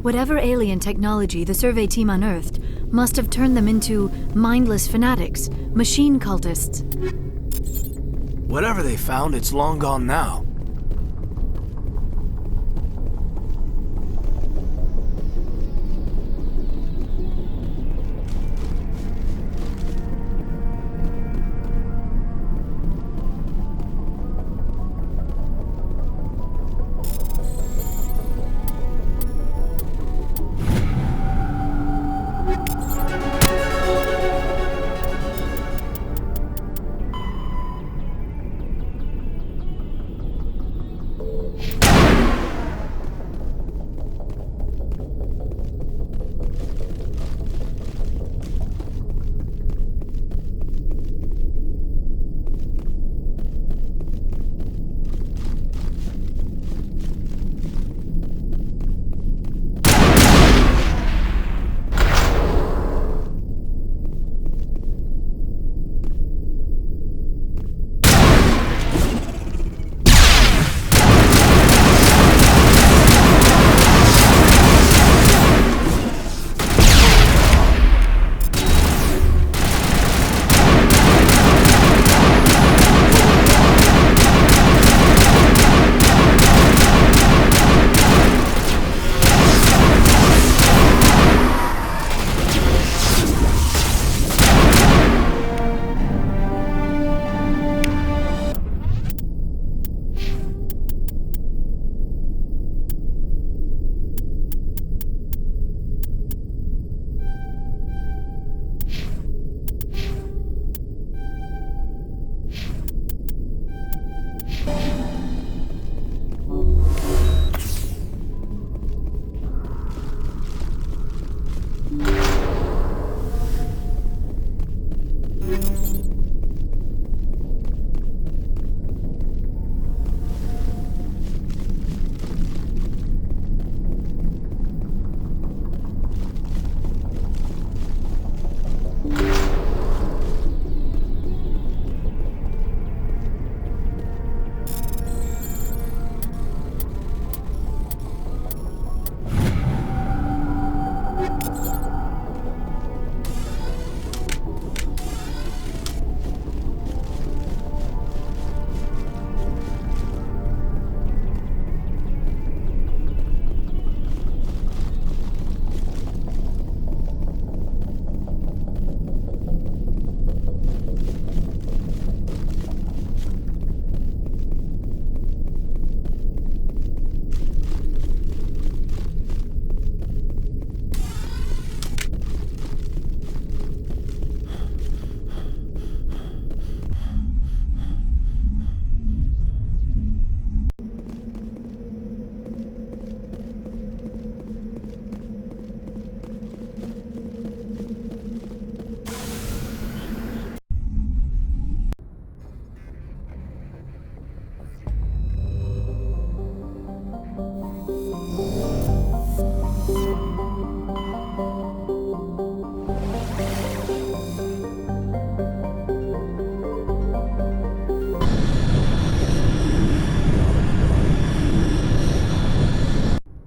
Whatever alien technology the survey team unearthed must have turned them into mindless fanatics, machine cultists. Whatever they found, it's long gone now.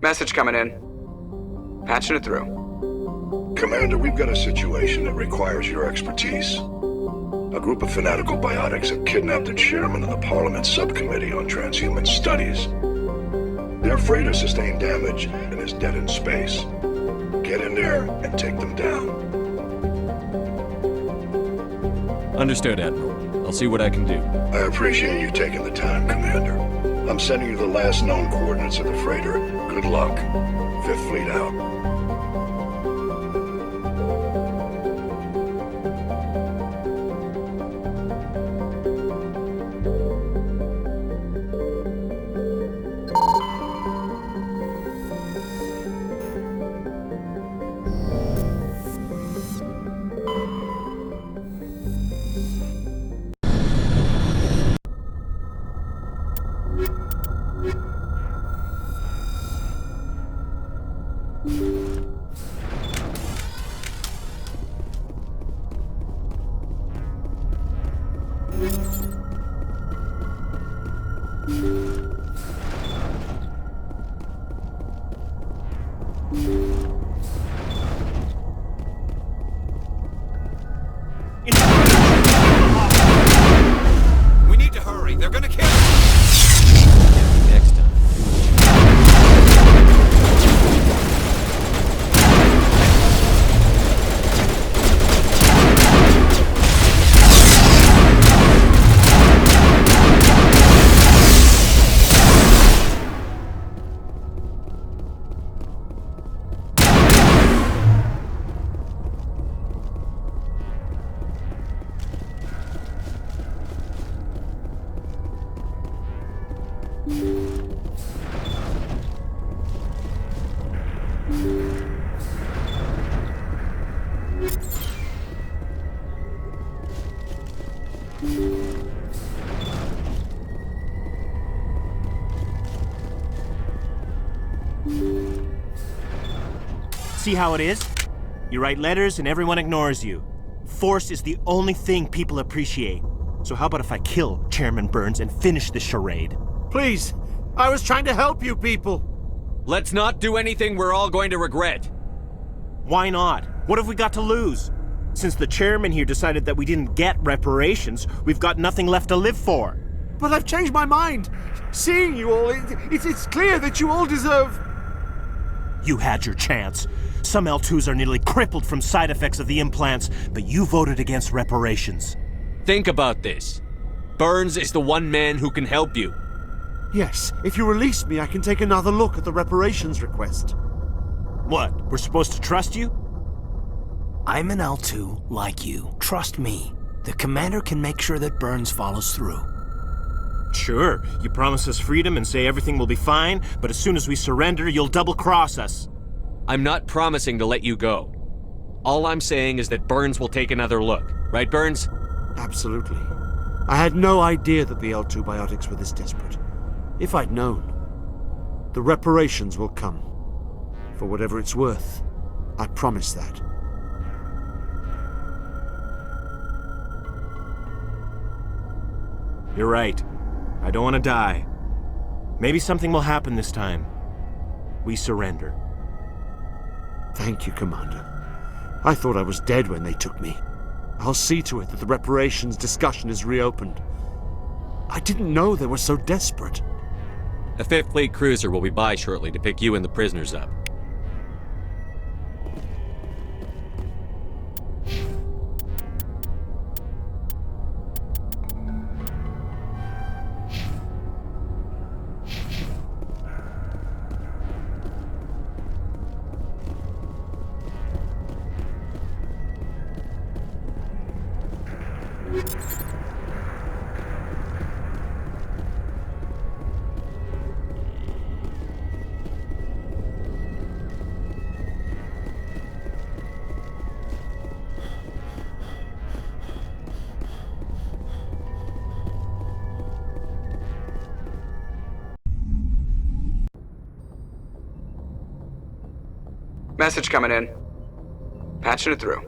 Message coming in. Patching it through. Commander, we've got a situation that requires your expertise. A group of fanatical biotics have kidnapped the chairman of the Parliament Subcommittee on Transhuman Studies. They're afraid of sustained damage and is dead in space. Get in there and take them down. Understood, Admiral. I'll see what I can do. I appreciate you taking the time, Commander. I'm sending you the last known coordinates of the freighter. Good luck. Fifth Fleet out. You See how it is? You write letters and everyone ignores you. Force is the only thing people appreciate. So how about if I kill Chairman Burns and finish this charade? Please, I was trying to help you people. Let's not do anything we're all going to regret. Why not? What have we got to lose? Since the chairman here decided that we didn't get reparations, we've got nothing left to live for. But I've changed my mind. Seeing you all, it's clear that you all deserve... You had your chance. Some L2s are nearly crippled from side effects of the implants, but you voted against reparations. Think about this. Burns is the one man who can help you. Yes, if you release me, I can take another look at the reparations request. What, we're supposed to trust you? I'm an L2 like you. Trust me. The commander can make sure that Burns follows through. Sure, you promise us freedom and say everything will be fine, but as soon as we surrender, you'll double-cross us. I'm not promising to let you go. All I'm saying is that Burns will take another look. Right, Burns? Absolutely. I had no idea that the L2 biotics were this desperate. If I'd known, the reparations will come. For whatever it's worth, I promise that. You're right. I don't want to die. Maybe something will happen this time. We surrender. Thank you, Commander. I thought I was dead when they took me. I'll see to it that the reparations discussion is reopened. I didn't know they were so desperate. A 5th Fleet cruiser will be by shortly to pick you and the prisoners up. Message coming in. Patching it through.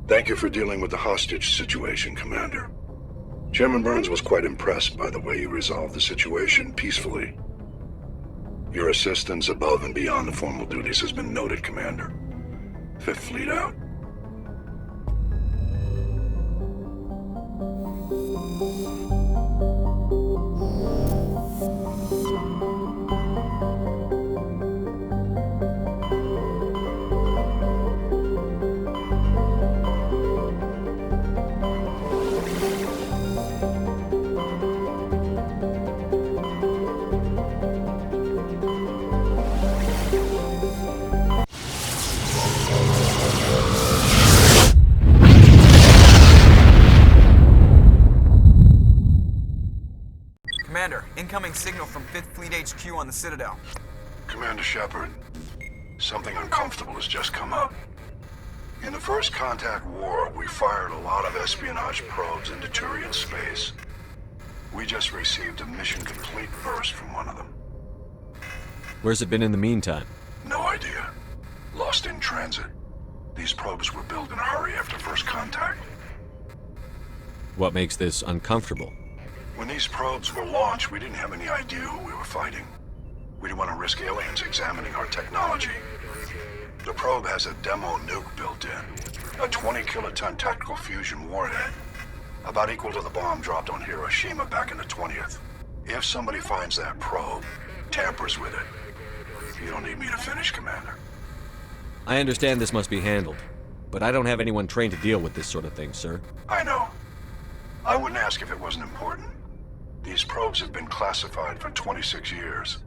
Thank you for dealing with the hostage situation, Commander. Chairman Burns was quite impressed by the way you resolved the situation peacefully. Your assistance above and beyond the formal duties has been noted, Commander. 5th Fleet out. Commander, incoming signal from 5th Fleet HQ on the Citadel. Commander Shepard, something uncomfortable has just come up. In the First Contact War, we fired a lot of espionage probes into Turian space. We just received a mission complete burst from one of them. Where's it been in the meantime? No idea. Lost in transit. These probes were built in a hurry after First Contact. What makes this uncomfortable? When these probes were launched, we didn't have any idea who we were fighting. We didn't want to risk aliens examining our technology. The probe has a demo nuke built in. A 20-kiloton tactical fusion warhead. About equal to the bomb dropped on Hiroshima back in the 20th. If somebody finds that probe, tampers with it, you don't need me to finish, Commander. I understand this must be handled, but I don't have anyone trained to deal with this sort of thing, sir. I know. I wouldn't ask if it wasn't important. These probes have been classified for 26 years.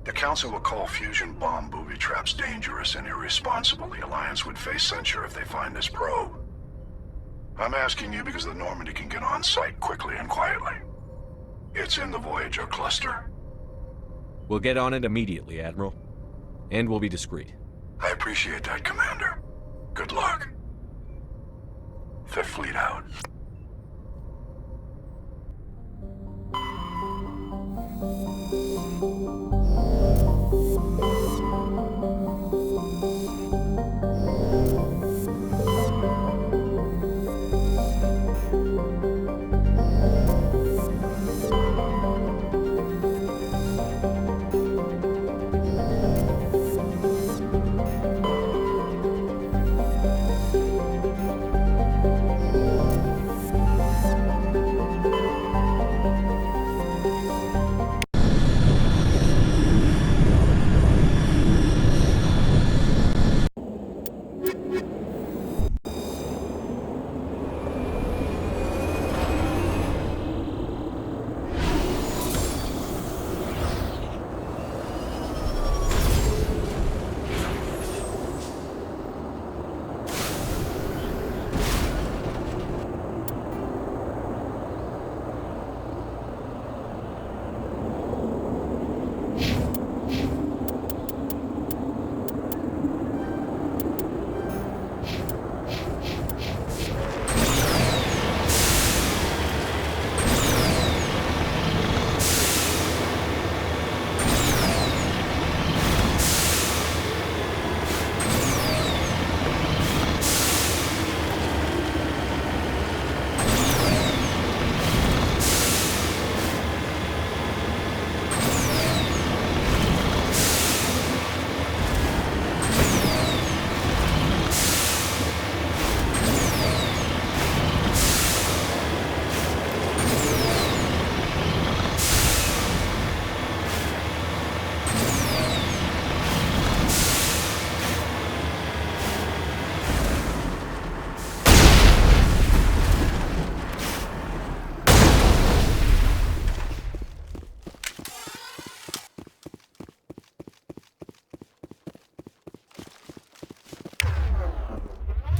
The Council will call fusion bomb booby traps dangerous and irresponsible. The Alliance would face censure if they find this probe. I'm asking you because the Normandy can get on site quickly and quietly. It's in the Voyager cluster. We'll get on it immediately, Admiral. And we'll be discreet. I appreciate that, Commander. Good luck. 5th Fleet out.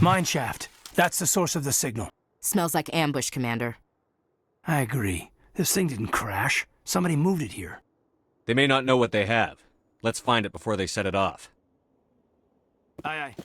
Mine shaft. That's the source of the signal. Smells like ambush, Commander. I agree. This thing didn't crash. Somebody moved it here. They may not know what they have. Let's find it before they set it off. Aye, aye.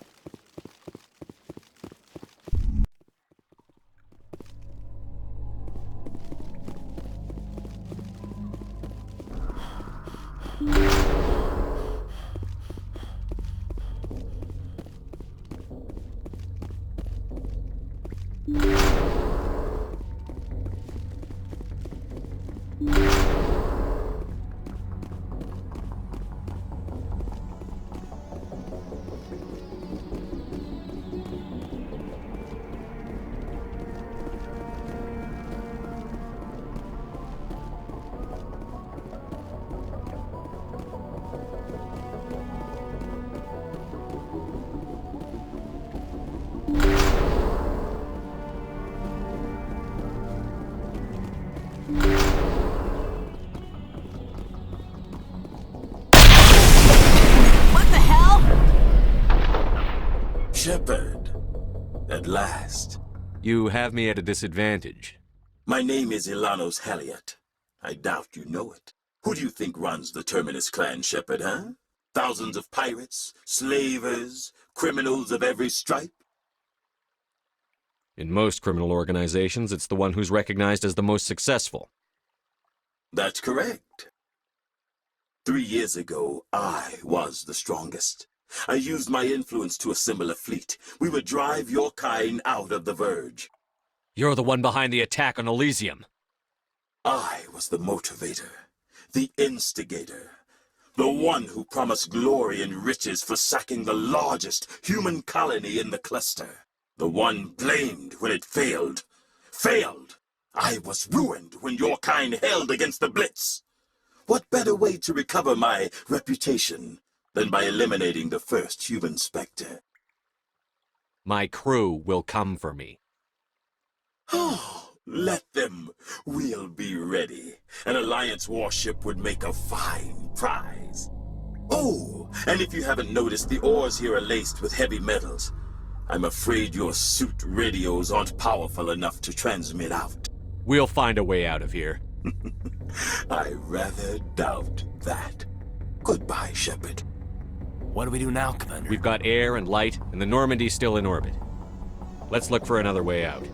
What the hell? Shepard, at last. You have me at a disadvantage. My name is Ilanos Halliot. I doubt you know it. Who do you think runs the Terminus clan, Shepard, huh? Thousands of pirates, slavers, criminals of every stripe? In most criminal organizations, it's the one who's recognized as the most successful. That's correct. 3 years ago, I was the strongest. I used my influence to assemble a fleet. We would drive your kind out of the Verge. You're the one behind the attack on Elysium. I was the motivator, the instigator, the one who promised glory and riches for sacking the largest human colony in the cluster. The one blamed when it failed. Failed! I was ruined when your kind held against the Blitz. What better way to recover my reputation than by eliminating the first human Spectre? My crew will come for me. Oh, let them. We'll be ready. An Alliance warship would make a fine prize. Oh, and if you haven't noticed, the ores here are laced with heavy metals. I'm afraid your suit radios aren't powerful enough to transmit out. We'll find a way out of here. I rather doubt that. Goodbye, Shepard. What do we do now, Commander? We've got air and light, and the Normandy's still in orbit. Let's look for another way out.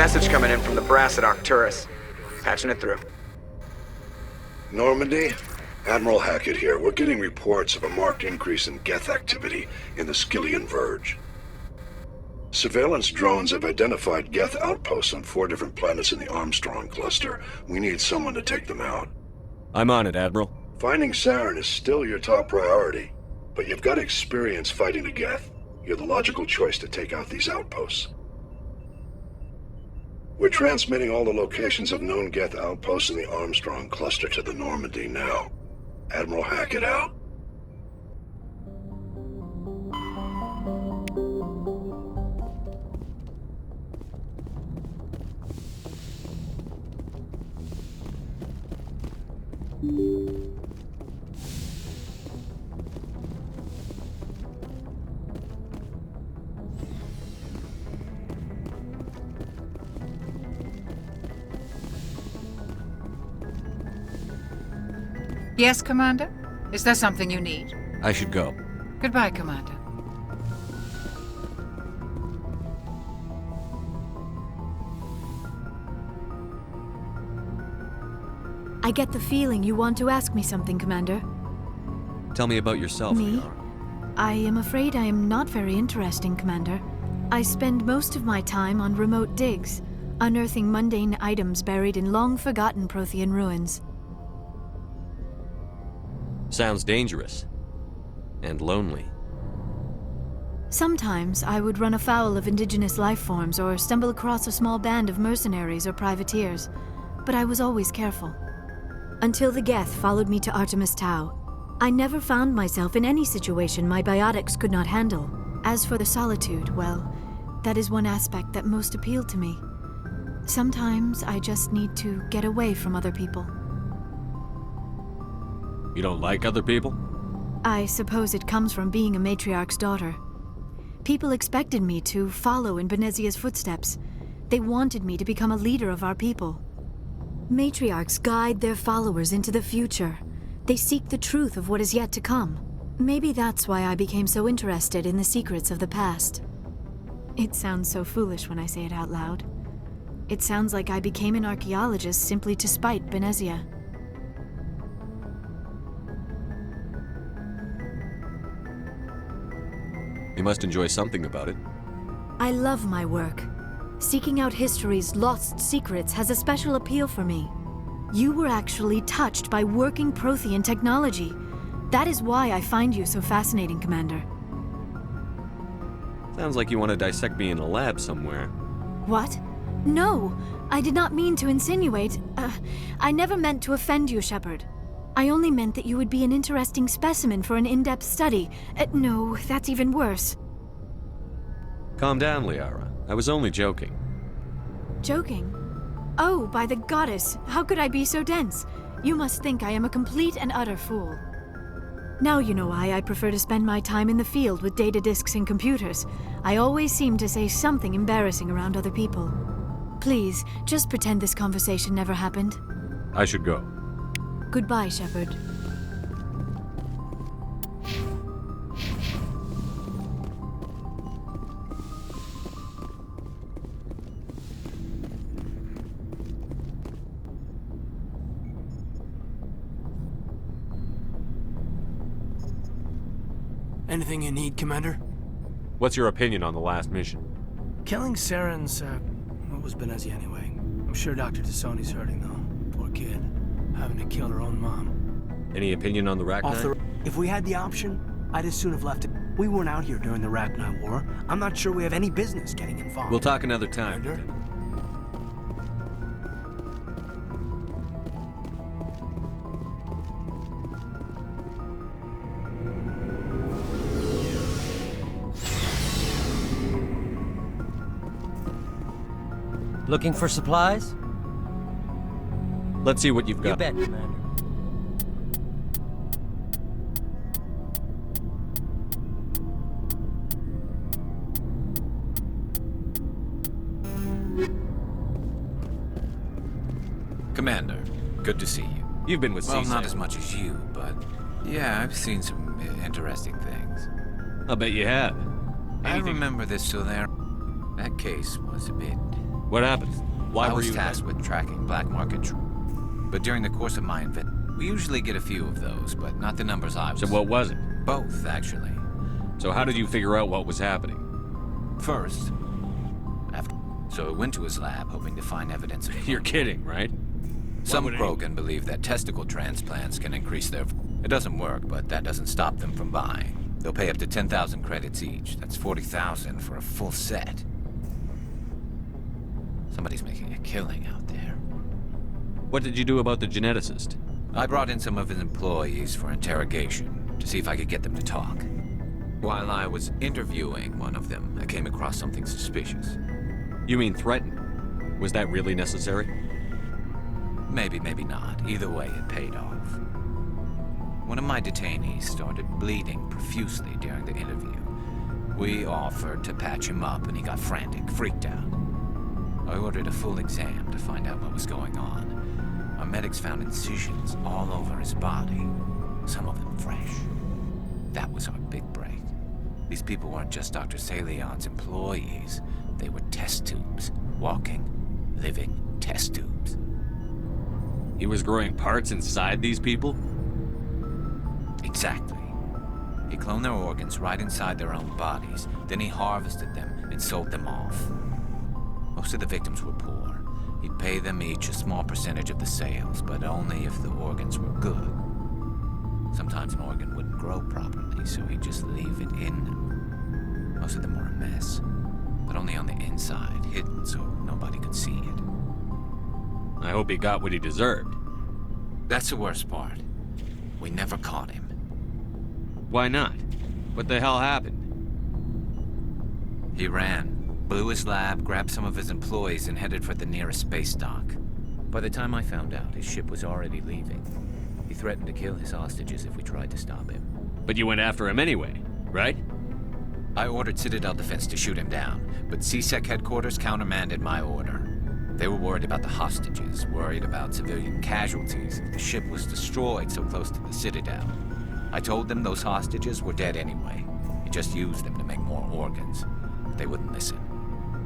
Message coming in from the brass at Arcturus. Patching it through. Normandy? Admiral Hackett here. We're getting reports of a marked increase in Geth activity in the Skyllian Verge. Surveillance drones have identified Geth outposts on 4 different planets in the Armstrong cluster. We need someone to take them out. I'm on it, Admiral. Finding Saren is still your top priority, but you've got experience fighting the Geth. You're the logical choice to take out these outposts. We're transmitting all the locations of known Geth outposts in the Armstrong cluster to the Normandy now. Admiral Hackett out. Yes, Commander? Is there something you need? I should go. Goodbye, Commander. I get the feeling you want to ask me something, Commander. Tell me about yourself, Me? Liara. I am afraid I am not very interesting, Commander. I spend most of my time on remote digs, unearthing mundane items buried in long-forgotten Prothean ruins. Sounds dangerous. And lonely. Sometimes I would run afoul of indigenous life forms or stumble across a small band of mercenaries or privateers, but I was always careful. Until the Geth followed me to Artemis Tau, I never found myself in any situation my biotics could not handle. As for the solitude, well, that is one aspect that most appealed to me. Sometimes I just need to get away from other people. You don't like other people? I suppose it comes from being a matriarch's daughter. People expected me to follow in Benezia's footsteps. They wanted me to become a leader of our people. Matriarchs guide their followers into the future. They seek the truth of what is yet to come. Maybe that's why I became so interested in the secrets of the past. It sounds so foolish when I say it out loud. It sounds like I became an archaeologist simply to spite Benezia. You must enjoy something about it. I love my work. Seeking out history's lost secrets has a special appeal for me. You were actually touched by working Prothean technology. That is why I find you so fascinating, Commander. Sounds like you want to dissect me in a lab somewhere. What? No, I did not mean to insinuate. I never meant to offend you, Shepard. I only meant that you would be an interesting specimen for an in-depth study. No, that's even worse. Calm down, Liara. I was only joking. Joking? Oh, by the goddess, how could I be so dense? You must think I am a complete and utter fool. Now you know why I prefer to spend my time in the field with data disks and computers. I always seem to say something embarrassing around other people. Please, just pretend this conversation never happened. I should go. Goodbye, Shepard. Anything you need, Commander? What's your opinion on the last mission? Killing Saren's, what was Benezia anyway? I'm sure Dr. Tassoni's hurting, though. Poor kid. Having to kill her own mom. Any opinion on the Rachni? If we had the option, I'd as soon have left it. We weren't out here during the Rachni War. I'm not sure we have any business getting involved. We'll talk another time. Commander? Looking for supplies? Let's see what you've got. You bet, Commander. Commander, good to see you. You've been with Well, CSAM. not as much as you, but yeah, I've seen some interesting things. I'll bet you have. I remember this, so there. That case was a bit What happened? Why I were was you tasked with tracking black market but during the course of my we usually get a few of those, but not the numbers I was. So what was it? Both, actually. So how did you figure out what was happening? First, so I went to his lab hoping to find evidence of... You're kidding, right? Some Krogan believe that testicle transplants can increase their... It doesn't work, but that doesn't stop them from buying. They'll pay up to 10,000 credits each. That's 40,000 for a full set. Somebody's making a killing out there. What did you do about the geneticist? I brought in some of his employees for interrogation, to see if I could get them to talk. While I was interviewing one of them, I came across something suspicious. You mean threaten? Was that really necessary? Maybe, maybe not. Either way, it paid off. One of my detainees started bleeding profusely during the interview. We offered to patch him up, and he got frantic, freaked out. I ordered a full exam to find out what was going on. Our medics found incisions all over his body, some of them fresh. That was our big break. These people weren't just Dr. Salion's employees. They were test tubes. Walking, living test tubes. He was growing parts inside these people? Exactly. He cloned their organs right inside their own bodies. Then he harvested them and sold them off. Most of the victims were poor. He'd pay them each a small percentage of the sales, but only if the organs were good. Sometimes an organ wouldn't grow properly, so he'd just leave it in them. Most of them were a mess, but only on the inside, hidden so nobody could see it. I hope he got what he deserved. That's the worst part. We never caught him. Why not? What the hell happened? He ran. Blew his lab, grabbed some of his employees, and headed for the nearest space dock. By the time I found out, his ship was already leaving. He threatened to kill his hostages if we tried to stop him. But you went after him anyway, right? I ordered Citadel Defense to shoot him down, but CSEC headquarters countermanded my order. They were worried about the hostages, worried about civilian casualties if the ship was destroyed so close to the Citadel. I told them those hostages were dead anyway. He just used them to make more organs. But they wouldn't listen.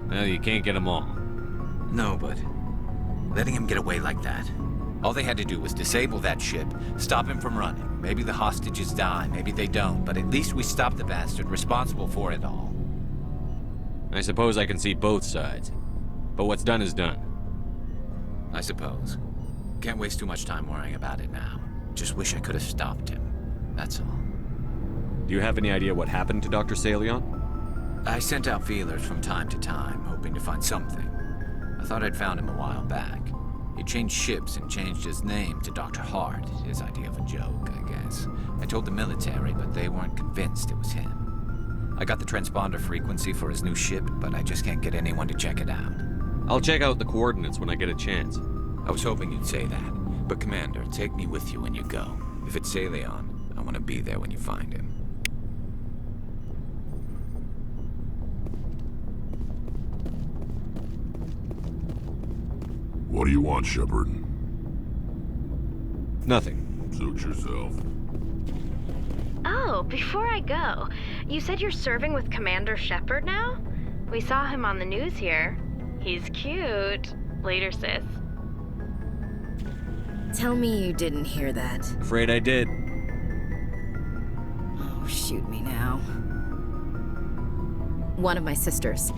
Well, you can't get them all. No, but letting him get away like that. All they had to do was disable that ship, stop him from running. Maybe the hostages die, maybe they don't, but at least we stopped the bastard responsible for it all. I suppose I can see both sides. But what's done is done. I suppose. Can't waste too much time worrying about it now. Just wish I could have stopped him. That's all. Do you have any idea what happened to Dr. Salion? I sent out feelers from time to time, hoping to find something. I thought I'd found him a while back. He changed ships and changed his name to Dr. Hart, his idea of a joke, I guess. I told the military, but they weren't convinced it was him. I got the transponder frequency for his new ship, but I just can't get anyone to check it out. I'll check out the coordinates when I get a chance. I was hoping you'd say that. But Commander, take me with you when you go. If it's Salion, I want to be there when you find him. What do you want, Shepard? Nothing. Suit yourself. Oh, before I go, you said you're serving with Commander Shepard now? We saw him on the news here. He's cute. Later, sis. Tell me you didn't hear that. Afraid I did. Oh, shoot me now. One of my sisters.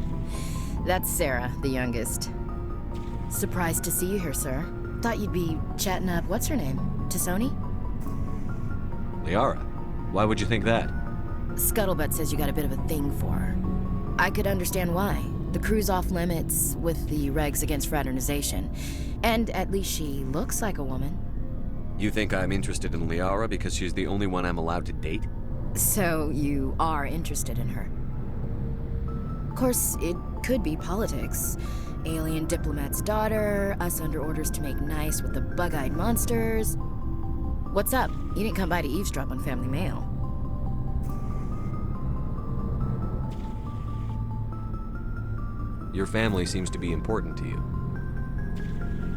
That's Sarah, the youngest. Surprised to see you here, sir. Thought you'd be chatting up, what's her name? Tassoni? Liara. Why would you think that? Scuttlebutt says you got a bit of a thing for her. I could understand why. The crew's off limits with the regs against fraternization. And at least she looks like a woman. You think I'm interested in Liara because she's the only one I'm allowed to date? So you are interested in her. Of course, it could be politics. Alien diplomat's daughter, us under orders to make nice with the bug-eyed monsters. What's up? You didn't come by to eavesdrop on Family Mail. Your family seems to be important to you.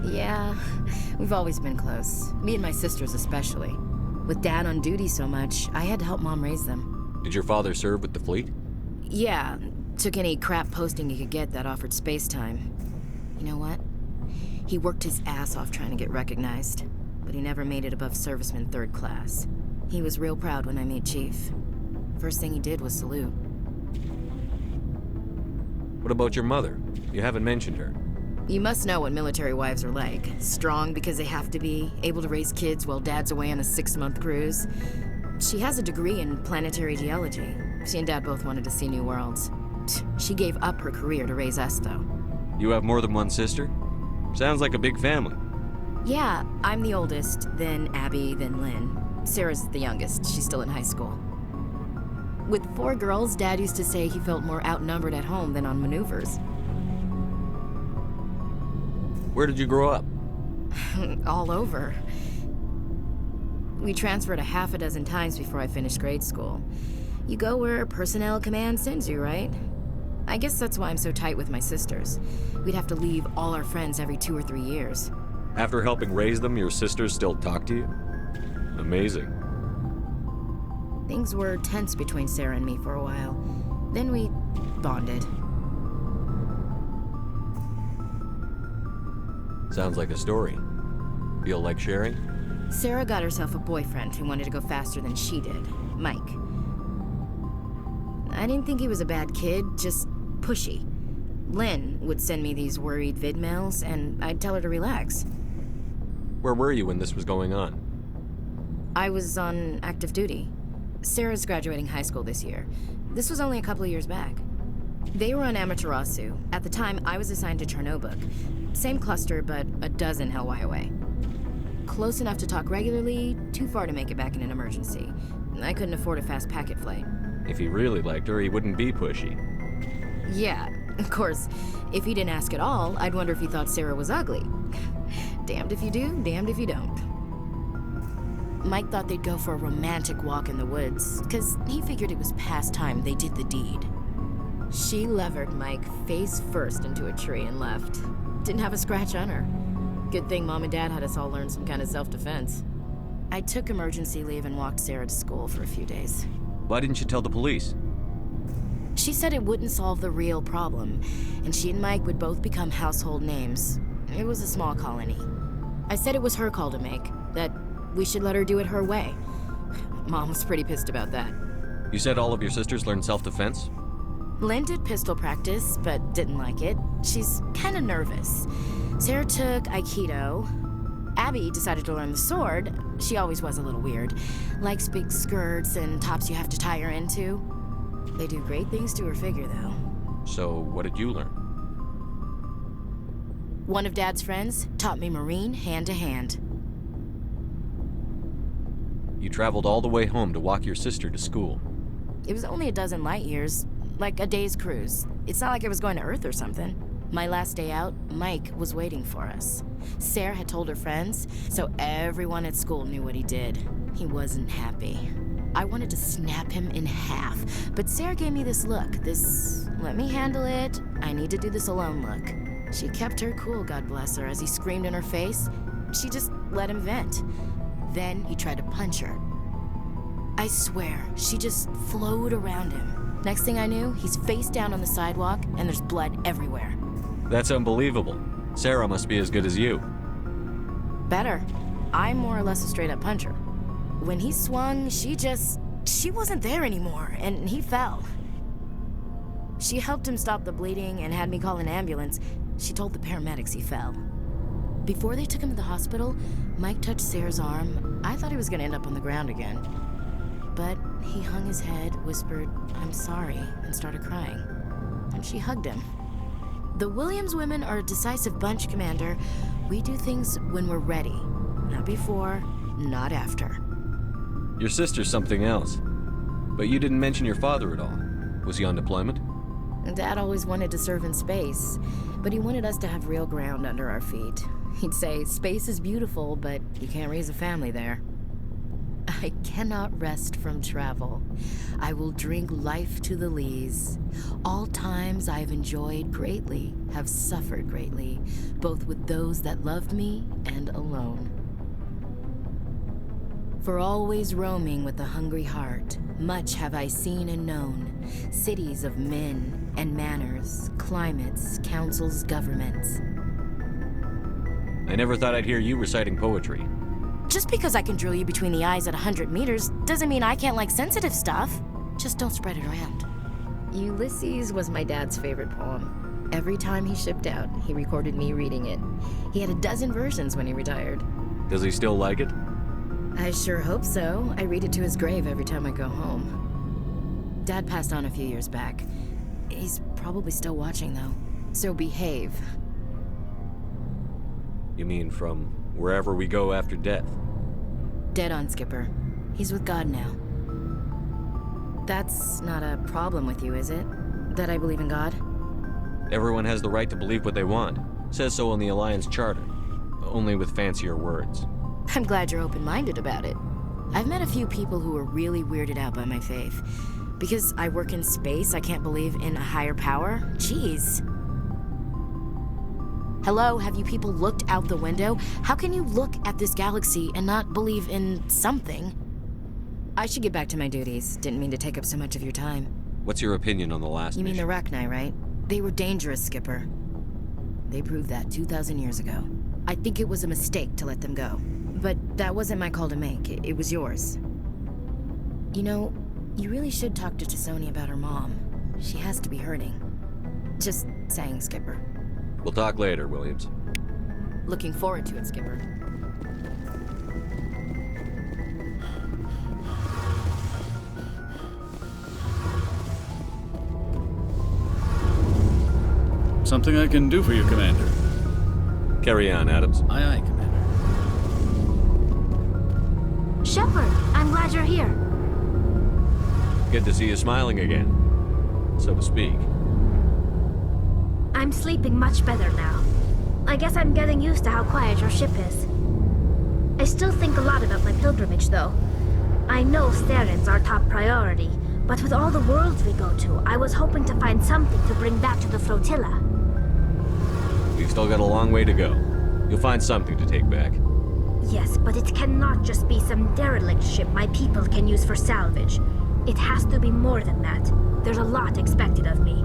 Yeah, we've always been close. Me and my sisters especially. With Dad on duty so much, I had to help Mom raise them. Did your father serve with the fleet? Yeah, took any crap posting he could get that offered space time. You know what? He worked his ass off trying to get recognized, but he never made it above serviceman 3rd class. He was real proud when I made chief. First thing he did was salute. What about your mother? You haven't mentioned her. You must know what military wives are like. Strong because they have to be, able to raise kids while dad's away on a 6-month cruise. She has a degree in planetary geology. She and dad both wanted to see new worlds. She gave up her career to raise us, though. You have more than one sister? Sounds like a big family. Yeah, I'm the oldest, then Abby, then Lynn. Sarah's the youngest. She's still in high school. With 4 girls, Dad used to say he felt more outnumbered at home than on maneuvers. Where did you grow up? All over. We transferred a half a dozen times before I finished grade school. You go where personnel command sends you, right? I guess that's why I'm so tight with my sisters. We'd have to leave all our friends every 2 or 3 years. After helping raise them, your sisters still talk to you? Amazing. Things were tense between Sarah and me for a while. Then we bonded. Sounds like a story. Feel like sharing? Sarah got herself a boyfriend who wanted to go faster than she did, Mike. I didn't think he was a bad kid, just pushy. Lynn would send me these worried vid mails, and I'd tell her to relax. Where were you when this was going on? I was on active duty. Sarah's graduating high school this year. This was only a couple of years back. They were on Amaterasu. At the time, I was assigned to Chernobog. Same cluster, but a dozen Hellwire away. Close enough to talk regularly, too far to make it back in an emergency. I couldn't afford a fast packet flight. If he really liked her, he wouldn't be pushy. Yeah, of course. If he didn't ask at all, I'd wonder if he thought Sarah was ugly. Damned if you do, damned if you don't. Mike thought they'd go for a romantic walk in the woods, because he figured it was past time they did the deed. She levered Mike face first into a tree and left. Didn't have a scratch on her. Good thing Mom and Dad had us all learn some kind of self-defense. I took emergency leave and walked Sarah to school for a few days. Why didn't you tell the police? She said it wouldn't solve the real problem, and she and Mike would both become household names. It was a small colony. I said it was her call to make, that we should let her do it her way. Mom was pretty pissed about that. You said all of your sisters learned self-defense? Lynn did pistol practice, but didn't like it. She's kind of nervous. Sarah took Aikido. Abby decided to learn the sword. She always was a little weird. Likes big skirts and tops you have to tie her into. They do great things to her figure, though. So, what did you learn? One of Dad's friends taught me Marine hand to hand. You traveled all the way home to walk your sister to school. It was only a dozen light years, like a day's cruise. It's not like I was going to Earth or something. My last day out, Mike was waiting for us. Sarah had told her friends, so everyone at school knew what he did. He wasn't happy. I wanted to snap him in half, but Sarah gave me this look, this let me handle it, I need to do this alone look. She kept her cool, God bless her, as he screamed in her face. She just let him vent. Then he tried to punch her. I swear, she just flowed around him. Next thing I knew, he's face down on the sidewalk, and there's blood everywhere. That's unbelievable. Sarah must be as good as you. Better. I'm more or less a straight-up puncher. When he swung, she wasn't there anymore, and he fell. She helped him stop the bleeding and had me call an ambulance. She told the paramedics he fell. Before they took him to the hospital, Mike touched Sarah's arm. I thought he was gonna end up on the ground again. But he hung his head, whispered, "I'm sorry," and started crying. And she hugged him. The Williams women are a decisive bunch, Commander. We do things when we're ready. Not before, not after. Your sister's something else. But you didn't mention your father at all. Was he on deployment? Dad always wanted to serve in space, but he wanted us to have real ground under our feet. He'd say, space is beautiful, but you can't raise a family there. I cannot rest from travel. I will drink life to the lees. All times I have enjoyed greatly, have suffered greatly, both with those that loved me and alone. For always roaming with a hungry heart, much have I seen and known, cities of men and manners, climates, councils, governments. I never thought I'd hear you reciting poetry. Just because I can drill you between the eyes at 100 meters doesn't mean I can't like sensitive stuff. Just don't spread it around. Ulysses was my dad's favorite poem. Every time he shipped out, he recorded me reading it. He had a dozen versions when he retired. Does he still like it? I sure hope so. I read it to his grave every time I go home. Dad passed on a few years back. He's probably still watching, though. So behave. You mean from wherever we go after death? Dead on, Skipper. He's with God now. That's not a problem with you, is it? That I believe in God? Everyone has the right to believe what they want. Says so in the Alliance Charter. Only with fancier words. I'm glad you're open-minded about it. I've met a few people who are really weirded out by my faith. Because I work in space, I can't believe in a higher power? Jeez. Hello, have you people looked out the window? How can you look at this galaxy and not believe in something? I should get back to my duties. Didn't mean to take up so much of your time. What's your opinion on the last You mean the mission? Rachni, right? They were dangerous, Skipper. They proved that 2,000 years ago. I think it was a mistake to let them go. But that wasn't my call to make. It was yours. You know, you really should talk to T'Soni about her mom. She has to be hurting. Just saying, Skipper. We'll talk later, Williams. Looking forward to it, Skipper. Something I can do for you, Commander. Carry on, Adams. Aye, aye, Commander. Shepard, I'm glad you're here. Good to see you smiling again, so to speak. I'm sleeping much better now. I guess I'm getting used to how quiet your ship is. I still think a lot about my pilgrimage, though. I know Saren's our top priority, but with all the worlds we go to, I was hoping to find something to bring back to the flotilla. We've still got a long way to go. You'll find something to take back. Yes, but it cannot just be some derelict ship my people can use for salvage. It has to be more than that. There's a lot expected of me.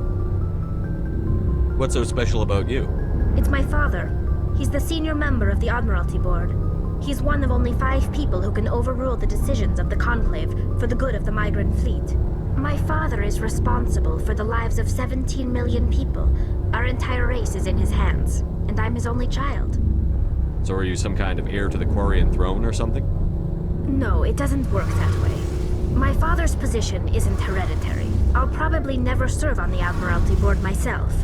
What's so special about you? It's my father. He's the senior member of the Admiralty Board. He's one of only 5 people who can overrule the decisions of the Conclave for the good of the migrant fleet. My father is responsible for the lives of 17 million people. Our entire race is in his hands, and I'm his only child. So are you some kind of heir to the Quarian throne or something? No, it doesn't work that way. My father's position isn't hereditary. I'll probably never serve on the Admiralty Board myself.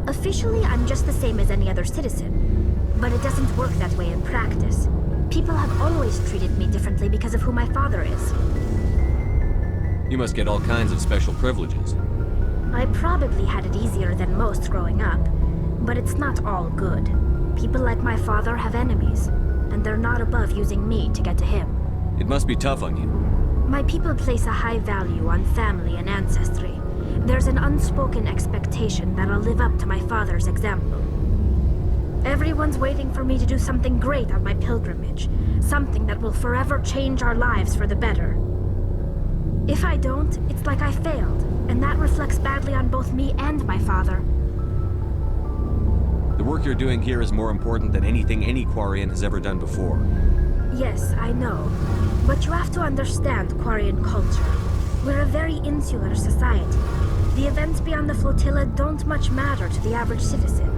Officially, I'm just the same as any other citizen. But it doesn't work that way in practice. People have always treated me differently because of who my father is. You must get all kinds of special privileges. I probably had it easier than most growing up, but it's not all good. People like my father have enemies, and they're not above using me to get to him. It must be tough on you. My people place a high value on family and ancestry. There's an unspoken expectation that I'll live up to my father's example. Everyone's waiting for me to do something great on my pilgrimage, something that will forever change our lives for the better. If I don't, it's like I failed, and that reflects badly on both me and my father. The work you're doing here is more important than anything any Quarian has ever done before. Yes, I know. But you have to understand Quarian culture. We're a very insular society. The events beyond the flotilla don't much matter to the average citizen.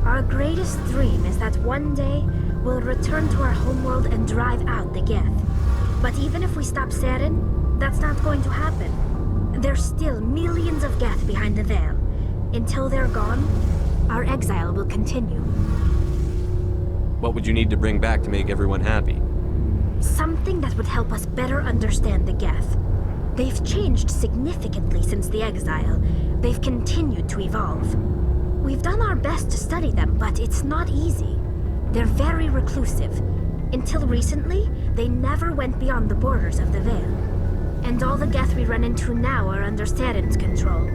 Our greatest dream is that one day we'll return to our homeworld and drive out the Geth. But even if we stop Saren, that's not going to happen. There's still millions of Geth behind the veil. Until they're gone, our exile will continue. What would you need to bring back to make everyone happy? Something that would help us better understand the Geth. They've changed significantly since the exile. They've continued to evolve. We've done our best to study them, but it's not easy. They're very reclusive. Until recently, they never went beyond the borders of the Veil. And all the Geth we run into now are under Saren's control.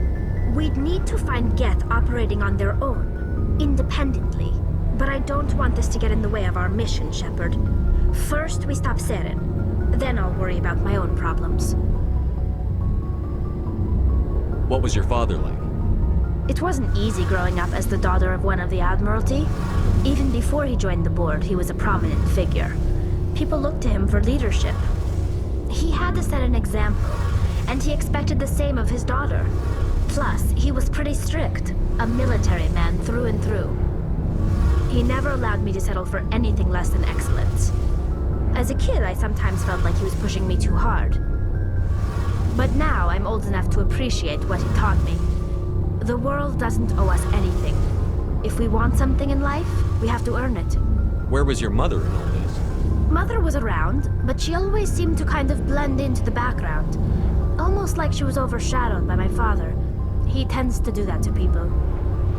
We'd need to find Geth operating on their own, independently. But I don't want this to get in the way of our mission, Shepard. First, we stop Saren. Then I'll worry about my own problems. What was your father like? It wasn't easy growing up as the daughter of one of the Admiralty. Even before he joined the board, he was a prominent figure. People looked to him for leadership. He had to set an example, and he expected the same of his daughter. Plus, he was pretty strict, a military man through and through. He never allowed me to settle for anything less than excellence. As a kid, I sometimes felt like he was pushing me too hard. But now I'm old enough to appreciate what he taught me. The world doesn't owe us anything. If we want something in life, we have to earn it. Where was your mother in all this? Mother was around, but she always seemed to kind of blend into the background. Almost like she was overshadowed by my father. He tends to do that to people.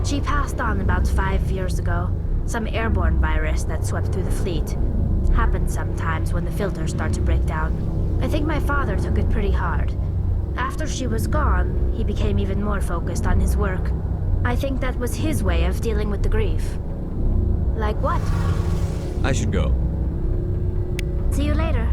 She passed on about 5 years ago. Some airborne virus that swept through the fleet. Happens sometimes when the filters start to break down. I think my father took it pretty hard. After she was gone, he became even more focused on his work. I think that was his way of dealing with the grief. Like what? I should go. See you later.